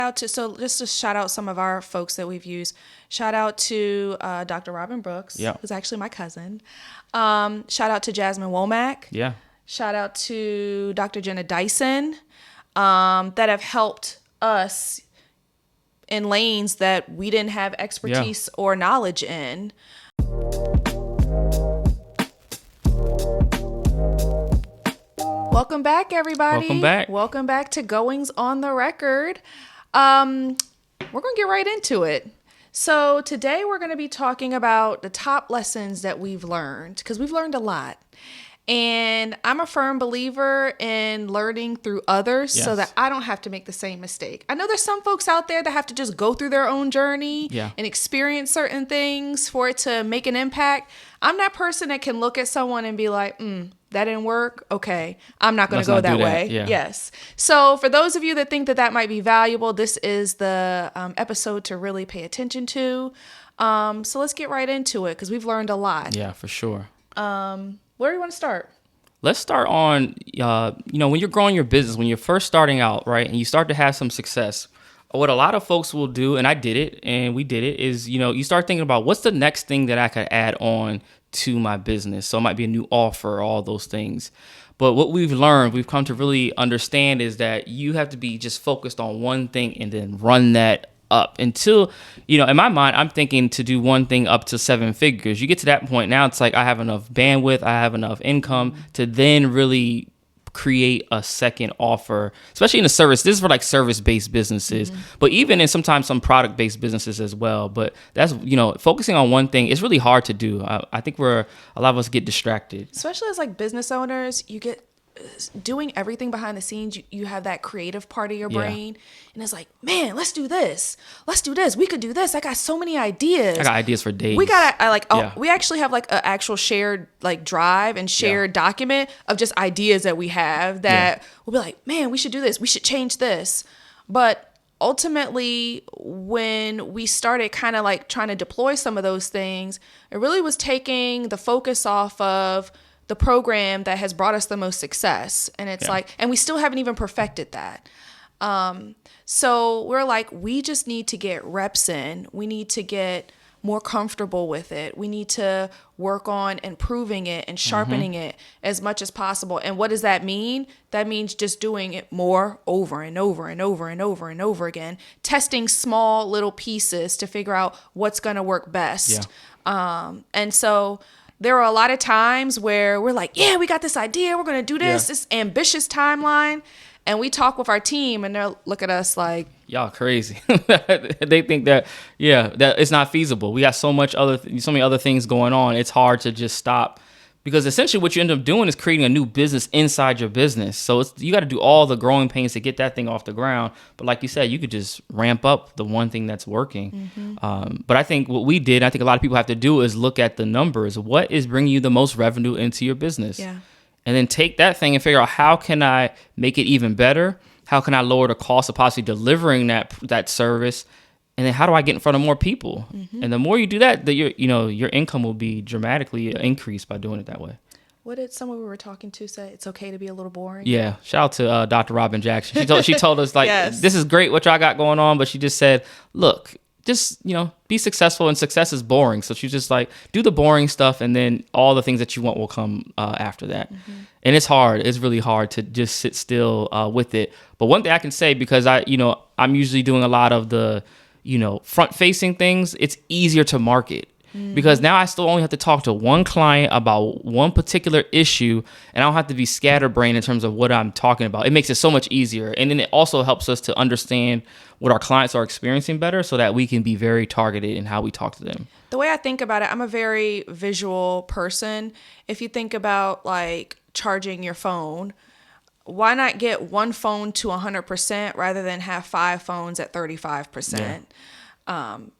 Just to shout out some of our folks that we've used. Shout out to Dr. Robin Brooks, who's actually my cousin. Shout out to Jasmine Womack. Yeah. Shout out to Dr. Jenna Dyson, that have helped us in lanes that we didn't have expertise or knowledge in. Welcome back, everybody. Welcome back to Goings on the Record. We're going to get right into it. So today we're going to be talking about the top lessons that we've learned, because we've learned a lot. And I'm a firm believer in learning through others so that I don't have to make the same mistake. I know there's some folks out there that have to just go through their own journey and experience certain things for it to make an impact. I'm that person that can look at someone and be like, that didn't work. Okay, I'm not going to go that way. Yeah. Yes. So for those of you that think that that might be valuable, this is the episode to really pay attention to. So let's get right into it, because we've learned a lot. Yeah, for sure. Where do you want to start? Let's start on, when you're growing your business, when you're first starting out, right, and you start to have some success, what a lot of folks will do, and I did it, and we did it, is, you start thinking about what's the next thing that I could add on to my business. So it might be a new offer, all those things. But what we've come to really understand is that you have to be just focused on one thing and then run that up until, in my mind, I'm thinking to do one thing up to 7 figures. You get to that point now, it's like I have enough bandwidth, I have enough income to then really create a second offer, especially in the service. This is for like service-based businesses, but even in sometimes some product-based businesses as well. But that's, focusing on one thing is really hard to do. I think a lot of us get distracted. Especially as like business owners, you get doing everything behind the scenes. You have that creative part of your brain, and it's like, man, let's do this. We could do this. I got so many ideas. I got ideas for days. We actually have like an actual shared like drive and shared document of just ideas that we have that we'll be like, man, we should do this. We should change this. But ultimately, when we started kind of like trying to deploy some of those things, it really was taking the focus off of the program that has brought us the most success. And it's like, and we still haven't even perfected that. So we're like, we just need to get reps in. We need to get more comfortable with it. We need to work on improving it and sharpening it as much as possible. And what does that mean? That means just doing it more over and over and over and over and over again, testing small little pieces to figure out what's going to work best. And so there are a lot of times where we're like, we got this idea. We're going to do this ambitious timeline. And we talk with our team and they'll look at us like, y'all crazy. They think that it's not feasible. We got so many other things going on. It's hard to just stop, because essentially what you end up doing is creating a new business inside your business. So you got to do all the growing pains to get that thing off the ground. But like you said, you could just ramp up the one thing that's working. But I think what we did, I think a lot of people have to do, is look at the numbers. What is bringing you the most revenue into your business? And then take that thing and figure out, how can I make it even better? How can I lower the cost of possibly delivering that service? And then how do I get in front of more people? And the more you do that, your income will be dramatically increased by doing it that way. What did someone we were talking to say? It's okay to be a little boring. Yeah. Shout out to Dr. Robin Jackson. She told us like, this is great what y'all got going on, but she just said, look, just, be successful, and success is boring. So she's just like, do the boring stuff, and then all the things that you want will come after that. And it's hard. It's really hard to just sit still with it. But one thing I can say, because I'm usually doing a lot of the, front facing things, it's easier to market. Because now I still only have to talk to one client about one particular issue, and I don't have to be scatterbrained in terms of what I'm talking about. It makes it so much easier. And then it also helps us to understand what our clients are experiencing better, so that we can be very targeted in how we talk to them. The way I think about it, I'm a very visual person. If you think about like charging your phone, why not get one phone to 100% rather than have 5 phones at 35%?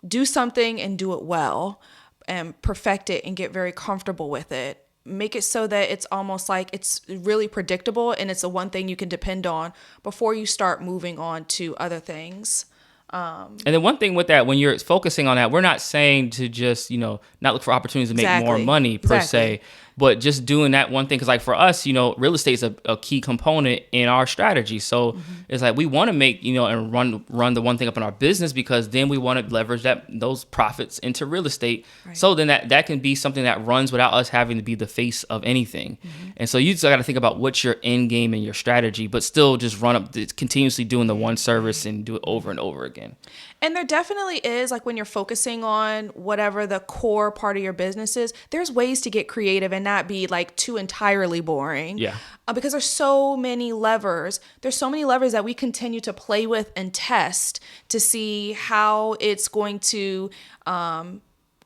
Do something and do it well, and perfect it and get very comfortable with it. Make it so that it's almost like it's really predictable and it's the one thing you can depend on before you start moving on to other things. And then one thing with that, when you're focusing on that, we're not saying to just, not look for opportunities to make more money per se, But just doing that one thing, because like for us, real estate is a key component in our strategy. So it's like we want to make, and run the one thing up in our business, because then we want to leverage those profits into real estate. Right. So then that can be something that runs without us having to be the face of anything. And so you just got to think about what's your end game and your strategy, but still just run up, continuously doing the one service and do it over and over again. And there definitely is, like when you're focusing on whatever the core part of your business is, there's ways to get creative and not be like too entirely boring. Yeah. Because there's so many levers. There's so many levers that we continue to play with and test to see how it's going to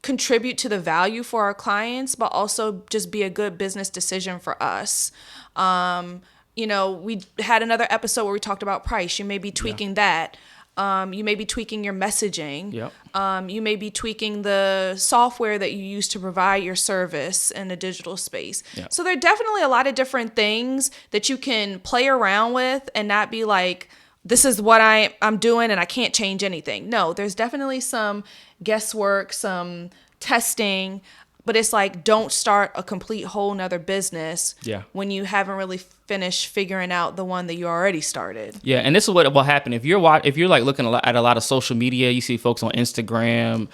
contribute to the value for our clients, but also just be a good business decision for us. We had another episode where we talked about price. You may be tweaking that. You may be tweaking your messaging. Yep. You may be tweaking the software that you use to provide your service in a digital space. Yep. So there are definitely a lot of different things that you can play around with and not be like, this is what I'm doing and I can't change anything. No, there's definitely some guesswork, some testing, but it's like, don't start a complete whole nother business when you haven't really finished figuring out the one that you already started. Yeah, and this is what will happen if you're like looking at a lot of social media. You see folks on Instagram,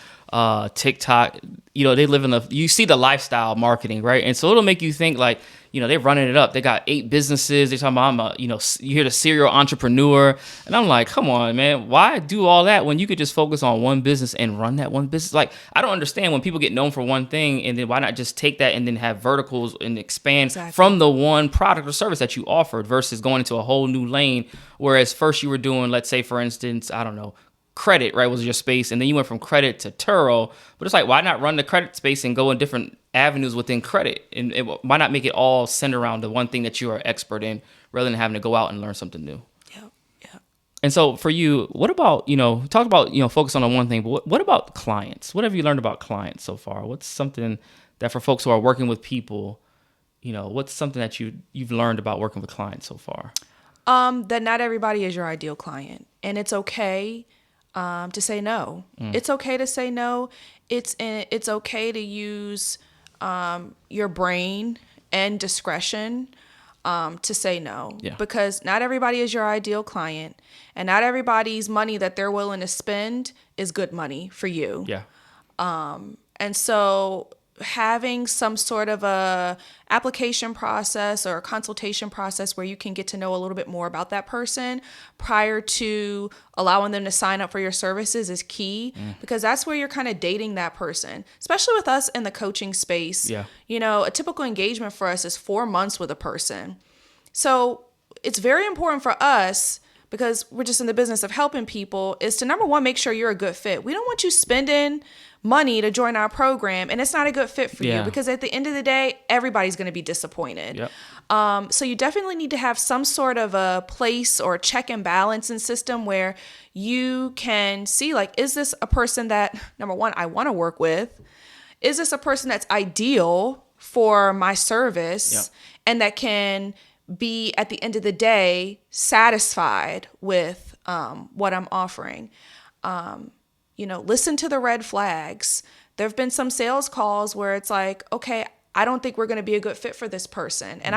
TikTok. They live you see the lifestyle marketing, right? And so it'll make you think like, they're running it up. They got 8 businesses. They're talking about, you hear the serial entrepreneur. And I'm like, come on, man. Why do all that when you could just focus on one business and run that one business? Like, I don't understand when people get known for one thing, and then why not just take that and then have verticals and expand from the one product or service that you offered versus going into a whole new lane. Whereas first you were doing, let's say, for instance, I don't know, credit, right, was your space, and then you went from credit to Turo. But it's like, why not run the credit space and go in different avenues within credit? And why not make it all centered around the one thing that you are expert in, rather than having to go out and learn something new? Yeah. And so for you, what about, talk about, focus on the one thing, but what about clients? What have you learned about clients so far? What's something that for folks who are working with people, what's something that you've learned about working with clients so far? That not everybody is your ideal client, and it's okay to say no. It's okay to say no. It's okay to use your brain and discretion to say no, because not everybody is your ideal client, and not everybody's money that they're willing to spend is good money for you. Yeah. And so having some sort of a application process or a consultation process where you can get to know a little bit more about that person prior to allowing them to sign up for your services is key, because that's where you're kind of dating that person, especially with us in the coaching space. Yeah. A typical engagement for us is 4 months with a person. So it's very important for us, because we're just in the business of helping people, is to, number one, make sure you're a good fit. We don't want you spending money to join our program and it's not a good fit for you, because at the end of the day, everybody's going to be disappointed. Yep. So you definitely need to have some sort of a place or check and balance and system where you can see, like, is this a person that, number one, I want to work with? Is this a person that's ideal for my service and that can be, at the end of the day, satisfied with what I'm offering? Listen to the red flags. There have been some sales calls where it's like, okay, I don't think we're going to be a good fit for this person. And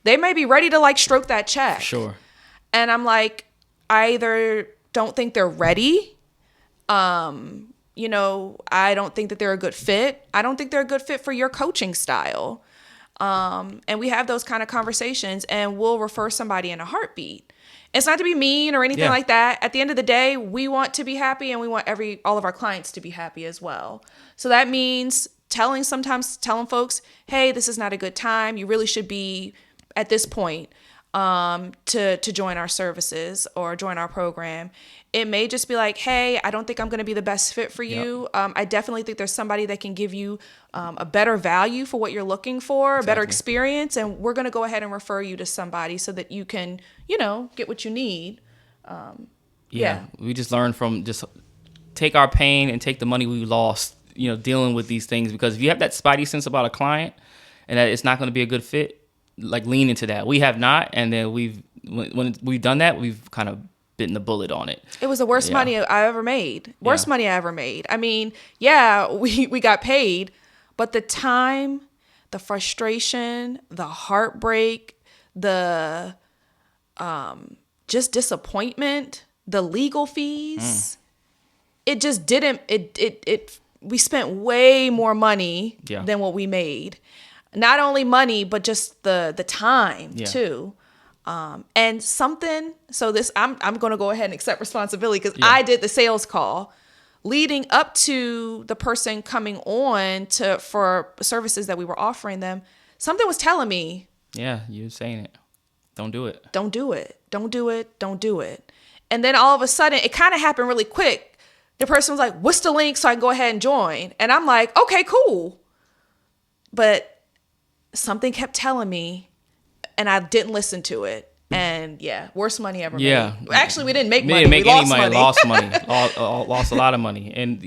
they may be ready to like stroke that check. Sure. And I'm like, I either don't think they're ready. I don't think that they're a good fit. I don't think they're a good fit for your coaching style. And we have those kind of conversations, and we'll refer somebody in a heartbeat. It's not to be mean or anything like that. At the end of the day, we want to be happy, and we want all of our clients to be happy as well. So that means telling folks, hey, this is not a good time. You really should be at this point to join our services or join our program. It may just be like, hey, I don't think I'm going to be the best fit for you. I definitely think there's somebody that can give you a better value for what you're looking for, a better experience, and we're going to go ahead and refer you to somebody so that you can, get what you need. We just learn from just take our pain and take the money we lost, dealing with these things, because if you have that spidey sense about a client and that it's not going to be a good fit, like lean into that. We have not, and then when we've done that, we've kind of bitten the bullet on it. It was the worst money I ever made. Money I ever made. I mean, we got paid, but the time, the frustration, the heartbreak, the just disappointment, the legal fees. It just didn't, we spent way more money than what we made. Not only money, but just the time too. And something, so this, I'm going to go ahead and accept responsibility because I did the sales call leading up to the person coming on for services that we were offering them. Something was telling me, yeah, you're saying it. Don't do it. Don't do it. Don't do it. Don't do it. And then all of a sudden, it kind of happened really quick. The person was like, what's the link so I can go ahead and join? And I'm like, okay, cool. But something kept telling me, and I didn't listen to it. And worst money ever made. Actually, we didn't make money. We lost money. Lost a lot of money. And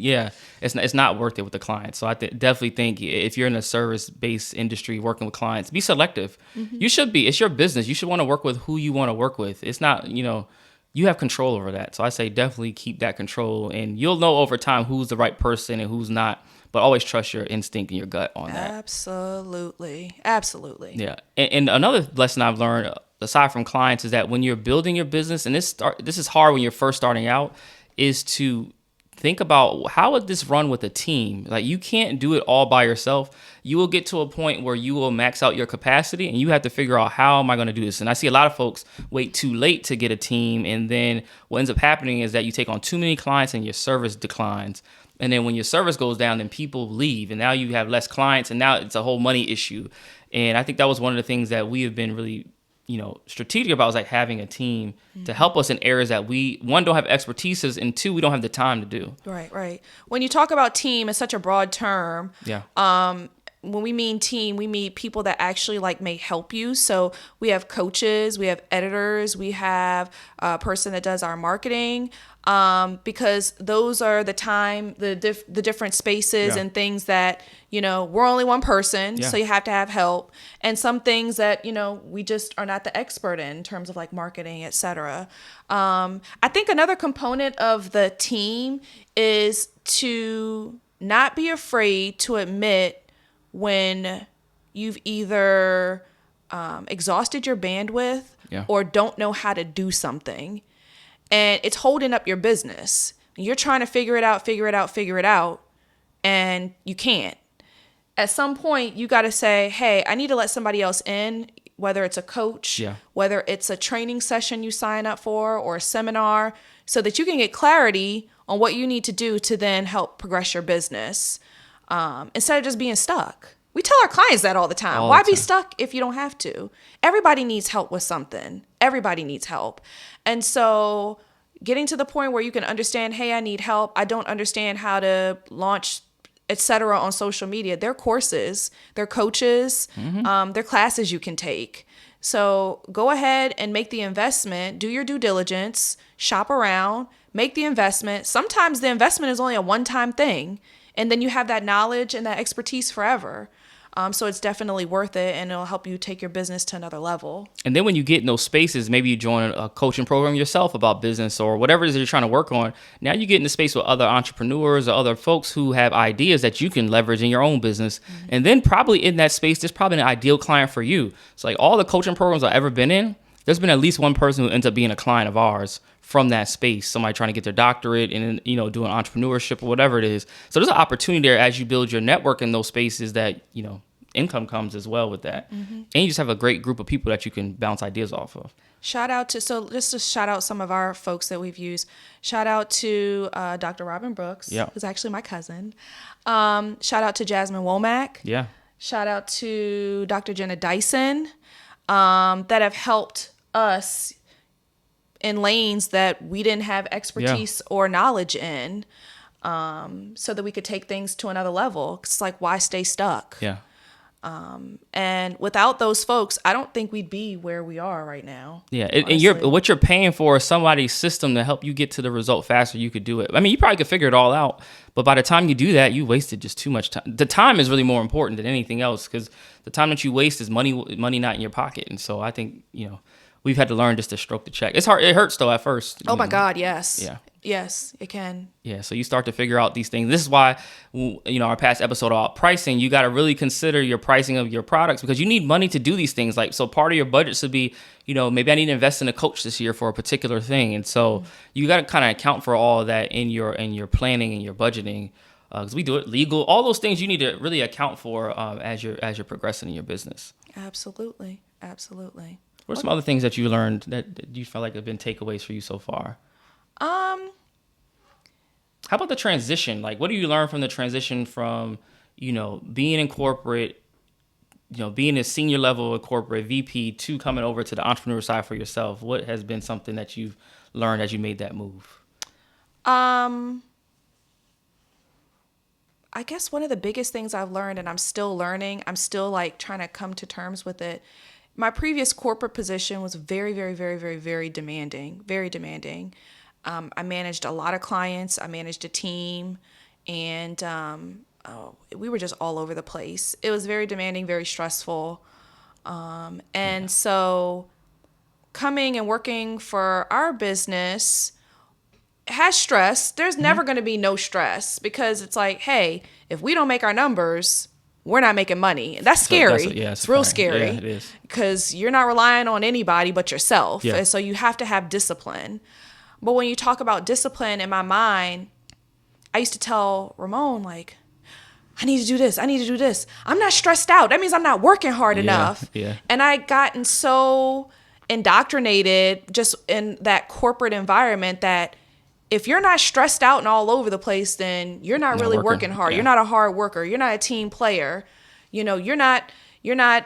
it's not worth it with the clients. So I definitely think if you're in a service-based industry working with clients, be selective. You should be. It's your business. You should want to work with who you want to work with. It's not, you have control over that. So I say definitely keep that control, and you'll know over time who's the right person and who's not. But always trust your instinct and your gut on that. Absolutely. Yeah. And another lesson I've learned, aside from clients, is that when you're building your business, and this is hard when you're first starting out, is to think about how would this run with a team? Like, you can't do it all by yourself. You will get to a point where you will max out your capacity, and you have to figure out, how am I going to do this? And I see a lot of folks wait too late to get a team, and then what ends up happening is that you take on too many clients and your service declines. And then when your service goes down, then people leave, and now you have less clients, and now it's a whole money issue. And I think that was one of the things that we have been really, strategic about, is like having a team to help us in areas that we, one, don't have expertise, and two, we don't have the time to do. Right. When you talk about team, it's such a broad term. Yeah. When we mean team, we mean people that actually may help you. So we have coaches, we have editors, we have a person that does our marketing, because those are the different spaces and things that, we're only one person, so you have to have help. And some things that, we just are not the expert in terms of marketing, et cetera. I think another component of the team is to not be afraid to admit when you've either exhausted your bandwidth or don't know how to do something, and it's holding up your business. You're trying to figure it out, and you can't. At some point, you got to say, hey, I need to let somebody else in, whether it's a coach, whether it's a training session you sign up for or a seminar, so that you can get clarity on what you need to do to then help progress your business. Instead of just being stuck. We tell our clients that all the time. Why be stuck if you don't have to? Everybody needs help with something. Everybody needs help. And so getting to the point where you can understand, hey, I need help. I don't understand how to launch, et cetera, on social media. There are courses, there are coaches, there are classes you can take. So go ahead and make the investment, do your due diligence, shop around, make the investment. Sometimes the investment is only a one-time thing, and then you have that knowledge and that expertise forever. So it's definitely worth it, and it'll help you take your business to another level. And then when you get in those spaces, maybe you join a coaching program yourself about business or whatever it is that you're trying to work on. Now you get in the space with other entrepreneurs or other folks who have ideas that you can leverage in your own business. And then probably in that space, there's probably an ideal client for you. So like all the coaching programs I've ever been in, there's been at least one person who ends up being a client of ours from that space, somebody trying to get their doctorate and, doing entrepreneurship or whatever it is. So there's an opportunity there as you build your network in those spaces that, income comes as well with that. And you just have a great group of people that you can bounce ideas off of. So just to shout out some of our folks that we've used. Shout out to Dr. Robin Brooks, who's actually my cousin. Shout out to Jasmine Womack. Yeah. Shout out to Dr. Jenna Dyson, that have helped us in lanes that we didn't have expertise or knowledge in, so that we could take things to another level. It's like, why stay stuck? Yeah. And without those folks, I don't think we'd be where we are right now. Yeah, and what you're paying for is somebody's system to help you get to the result faster. You could do it. I mean, you probably could figure it all out, but by the time you do that, you wasted just too much time. The time is really more important than anything else, because the time that you waste is money not in your pocket. And so I think, we've had to learn just to stroke the check. It's hard. It hurts though at first. Oh my God, yes. Yeah. Yes, it can. Yeah, so you start to figure out these things. This is why, our past episode about pricing, you got to really consider your pricing of your products because you need money to do these things. Like, so part of your budget should be, maybe I need to invest in a coach this year for a particular thing. And so you got to kind of account for all of that in your planning and your budgeting. Because we do it legal, all those things you need to really account for as you're progressing in your business. Absolutely. Absolutely. What are some other things that you learned that you felt like have been takeaways for you so far? How about the transition? Like, what do you learn from the transition from, being in corporate, being a senior level of corporate VP to coming over to the entrepreneur side for yourself? What has been something that you've learned as you made that move? I guess one of the biggest things I've learned, and I'm still learning, I'm still like trying to come to terms with it. My previous corporate position was very, very, very, very, very demanding, very demanding. I managed a lot of clients. I managed a team, and we were just all over the place. It was very demanding, very stressful. So coming and working for our business has stress. There's never going to be no stress because it's like, hey, if we don't make our numbers, we're not making money. That's scary. It's real scary. Yeah, it is. Because you're not relying on anybody but yourself. Yeah. And so you have to have discipline. But when you talk about discipline, in my mind, I used to tell Ramon, like, I need to do this. I need to do this. I'm not stressed out. That means I'm not working hard enough. Yeah. And I gotten so indoctrinated just in that corporate environment that if you're not stressed out and all over the place, then you're not really working hard. Yeah. You're not a hard worker. You're not a team player. You're not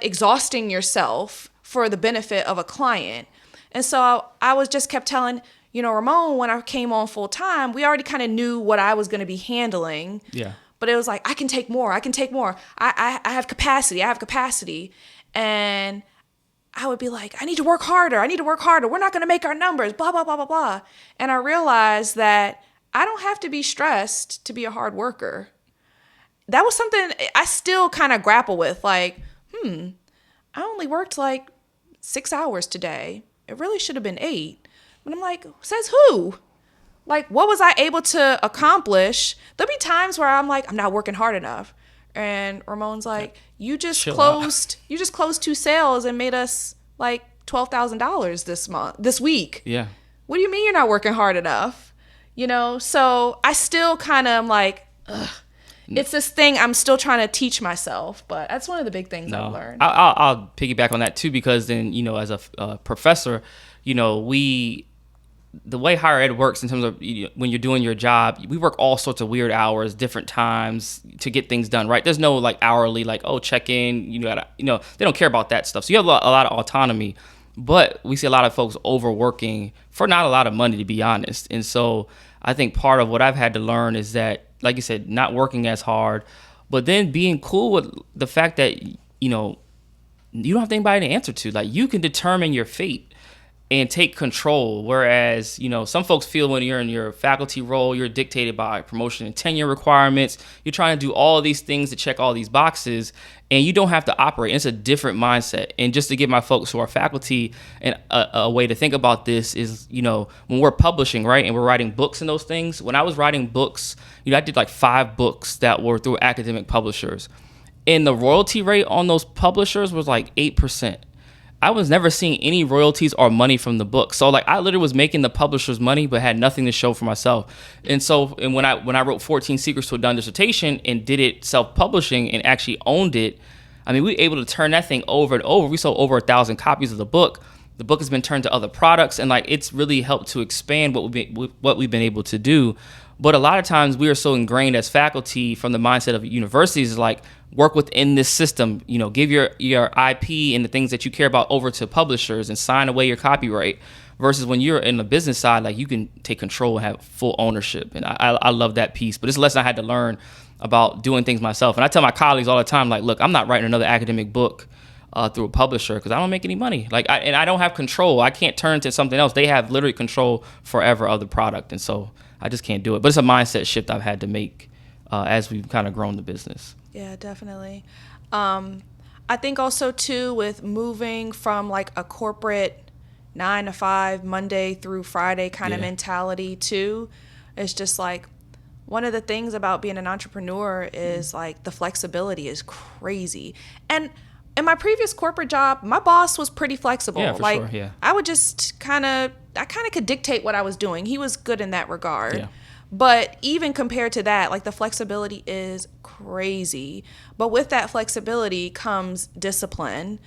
exhausting yourself for the benefit of a client. And so I was just kept telling, Ramon, when I came on full time, we already kind of knew what I was going to be handling. Yeah. But it was like, I can take more. I have capacity. And I would be like, I need to work harder. We're not going to make our numbers, blah, blah, blah, blah, blah. And I realized that I don't have to be stressed to be a hard worker. That was something I still kind of grapple with. Like, I only worked like 6 hours today. It really should have been 8. But I'm like, says who? Like, what was I able to accomplish? There'll be times where I'm like, I'm not working hard enough. And Ramon's like, you just closed 2 sales and made us like $12,000 this week. Yeah. What do you mean you're not working hard enough? So I still kind of am like, ugh. It's this thing I'm still trying to teach myself, but that's one of the big things I've learned. I'll piggyback on that too, because then, as a professor, the way higher ed works in terms of when you're doing your job, we work all sorts of weird hours, different times to get things done, right? There's no like hourly, like, oh, check in, they don't care about that stuff. So you have a lot of autonomy, but we see a lot of folks overworking for not a lot of money, to be honest. And so I think part of what I've had to learn is that, like you said, not working as hard, but then being cool with the fact that, you don't have anybody to answer to. Like, you can determine your fate and take control. Whereas, some folks feel when you're in your faculty role, you're dictated by promotion and tenure requirements. You're trying to do all these things to check all these boxes, and you don't have to operate. It's a different mindset. And just to give my folks who are faculty and a way to think about this is, when we're publishing, right, and we're writing books and those things. When I was writing books, I did like 5 books that were through academic publishers, and the royalty rate on those publishers was like 8%. I was never seeing any royalties or money from the book. So like, I literally was making the publisher's money, but had nothing to show for myself. And when I wrote 14 Secrets to a Done Dissertation and did it self-publishing and actually owned it, I mean, we were able to turn that thing over and over. We sold over 1,000 copies of the book. The book has been turned to other products, and like, it's really helped to expand what we've been able to do. But a lot of times we are so ingrained as faculty from the mindset of universities, like, work within this system, give your IP and the things that you care about over to publishers and sign away your copyright, versus when you're in the business side, like, you can take control and have full ownership. And I love that piece. But it's a lesson I had to learn about doing things myself. And I tell my colleagues all the time, like, look, I'm not writing another academic book through a publisher because I don't make any money. Like, I don't have control. I can't turn to something else. They have literally control forever of the product. And so I just can't do it. But it's a mindset shift I've had to make as we've kind of grown the business. Yeah, definitely. I think also too, with moving from like a corporate 9 to 5 Monday through Friday kind of mentality to It's just like, one of the things about being an entrepreneur is like the flexibility is crazy. And in my previous corporate job, my boss was pretty flexible. Yeah, for like sure, yeah. I would just I kind of could dictate what I was doing. He was good in that regard. Yeah. But even compared to that, like the flexibility is crazy. But with that flexibility comes discipline.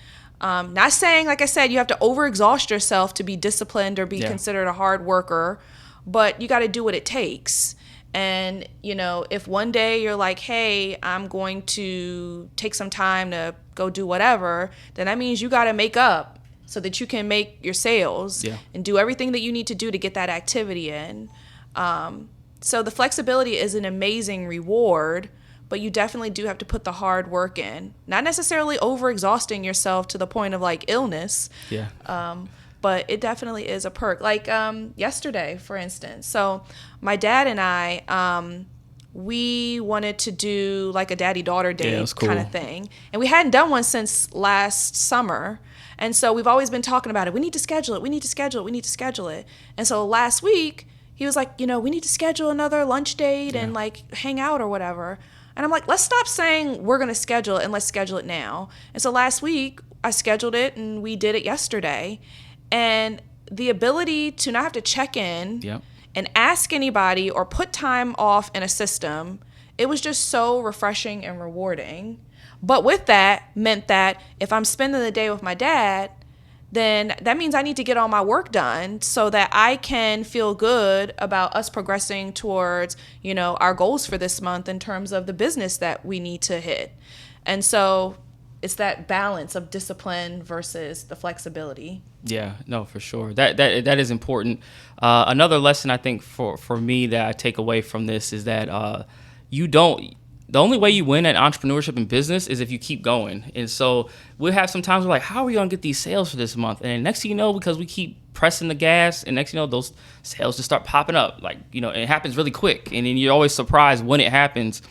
Not saying, like I said, you have to overexhaust yourself to be disciplined or be considered a hard worker, but you got to do what it takes. And, you know, if one day you're like, hey, I'm going to take some time to go do whatever, then that means you got to make up so that you can make your sales and do everything that you need to do to get that activity in. So the flexibility is an amazing reward, but you definitely do have to put the hard work in. Not necessarily overexhausting yourself to the point of like illness. But it definitely is a perk. Like yesterday, for instance. So my dad and I, we wanted to do like a daddy-daughter date kind of thing. And we hadn't done one since last summer. And so we've always been talking about it. We need to schedule it. We need to schedule it. We need to schedule it. And so last week, he was like, you know, we need to schedule another lunch date and like hang out or whatever. And I'm like, let's stop saying we're going to schedule it and let's schedule it now. And so last week, I scheduled it and we did it yesterday. And the ability to not have to check in and ask anybody or put time off in a system, it was just so refreshing and rewarding. But with that, meant that if I'm spending the day with my dad, then that means I need to get all my work done so that I can feel good about us progressing towards, you know, our goals for this month in terms of the business that we need to hit. And so it's that balance of discipline versus the flexibility. Yeah, no, for sure. That is important. Another lesson I think for me that I take away from this is that the only way you win at entrepreneurship and business is if you keep going. And so we'll have some times we're like, how are we going to get these sales for this month? And next thing you know, because we keep pressing the gas, and next thing you know, those sales just start popping up. Like, you know, it happens really quick. And then you're always surprised when it happens.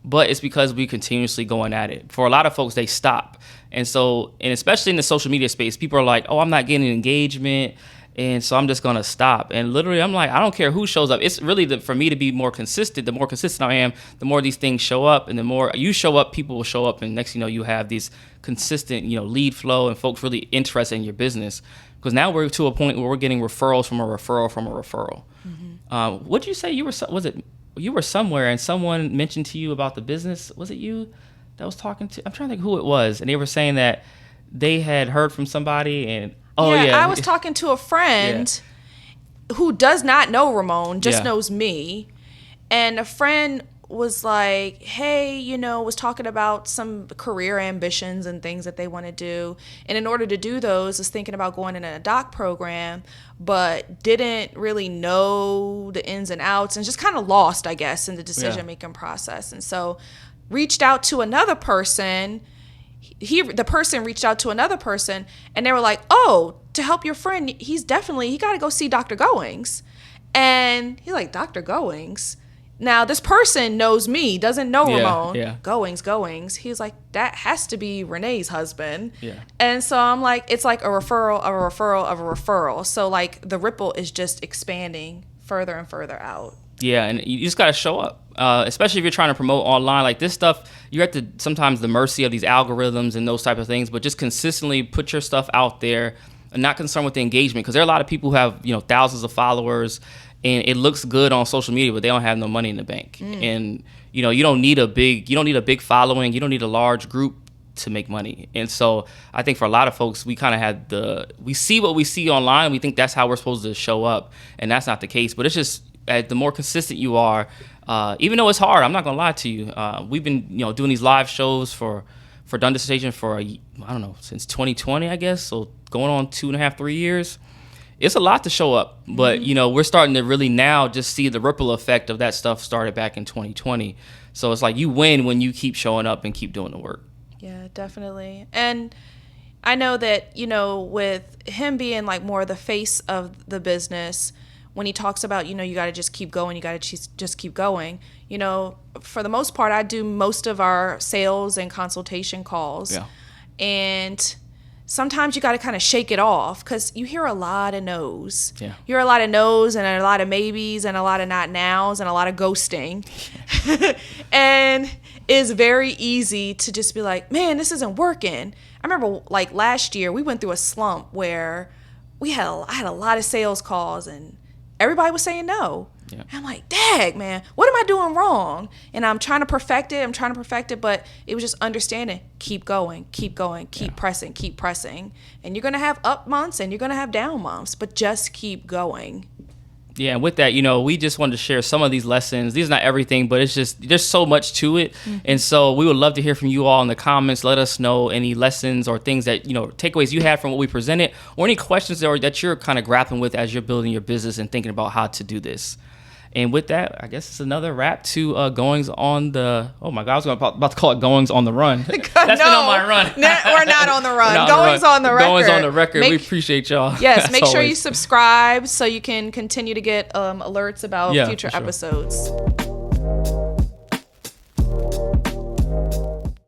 But it's because we continuously going at it. For a lot of folks, they stop. And so, and especially in the social media space, people are like, oh, I'm not getting engagement, and so I'm just going to stop. And literally, I'm like, I don't care who shows up. It's really for me to be more consistent. The more consistent I am, the more these things show up. And the more you show up, people will show up. And next thing you know, you have these consistent, you know, lead flow and folks really interested in your business. Because now we're to a point where we're getting referrals from a referral from a referral. Mm-hmm. What did you say? You were somewhere and someone mentioned to you about the business. Was it you that was talking to? I'm trying to think who it was. And they were saying that they had heard from somebody and, I was talking to a friend who does not know Ramon, just knows me. And a friend was like, hey, you know, was talking about some career ambitions and things that they want to do. And in order to do those, is thinking about going in a doc program, but didn't really know the ins and outs and just kind of lost, I guess, in the decision-making process. And so reached out to another person. The person reached out to another person, and they were like, oh, to help your friend, he got to go see Dr. Goings. And he's like, Dr. Goings? Now, this person knows me, doesn't know Ramon. Yeah. Goings. He's like, that has to be Renee's husband. Yeah. And so I'm like, it's like a referral of a referral of a referral. So, like, the ripple is just expanding further and further out. Yeah, and you just got to show up, especially if you're trying to promote online. Like this stuff, you're at the sometimes the mercy of these algorithms and those type of things, but just consistently put your stuff out there and not concerned with the engagement, because there are a lot of people who have, you know, thousands of followers and it looks good on social media, but they don't have no money in the bank. And, you know, you don't need a big following. You don't need a large group to make money. And so I think for a lot of folks, we kind of had we see what we see online. We think that's how we're supposed to show up. And that's not the case, but it's just, the more consistent you are, even though it's hard, I'm not gonna lie to you. We've been, you know, doing these live shows for Dundas Station for I don't know, since 2020, I guess. So going on 2.5, 3 years. It's a lot to show up, but you know, we're starting to really now just see the ripple effect of that stuff started back in 2020. So it's like you win when you keep showing up and keep doing the work. Yeah, definitely. And I know that, you know, with him being like more the face of the business, when he talks about, you know, you got to just keep going, you got to just keep going, you know, for the most part, I do most of our sales and consultation calls. Yeah. And sometimes you got to kind of shake it off because you hear a lot of no's. Yeah. You hear a lot of no's and a lot of maybes and a lot of not nows and a lot of ghosting. And it's very easy to just be like, man, this isn't working. I remember like last year we went through a slump where I had a lot of sales calls and everybody was saying no. Yeah. And I'm like, dag, man, what am I doing wrong? And I'm trying to perfect it. But it was just understanding, keep going, keep pressing. And you're going to have up months and you're going to have down months, but just keep going. Yeah, and with that, we just wanted to share some of these lessons. These are not everything, but it's just, there's so much to it. Mm-hmm. And so we would love to hear from you all in the comments. Let us know any lessons or things that, takeaways you had from what we presented, or any questions that you're kind of grappling with as you're building your business and thinking about how to do this. And with that, I guess it's another wrap to Goings on the... Oh, my God. I was about to call it Goings on the Run. That's been on my run. We're not on the run. Goings on the record. Goings on the record. We appreciate y'all. Yes, make sure you subscribe so you can continue to get alerts about future episodes.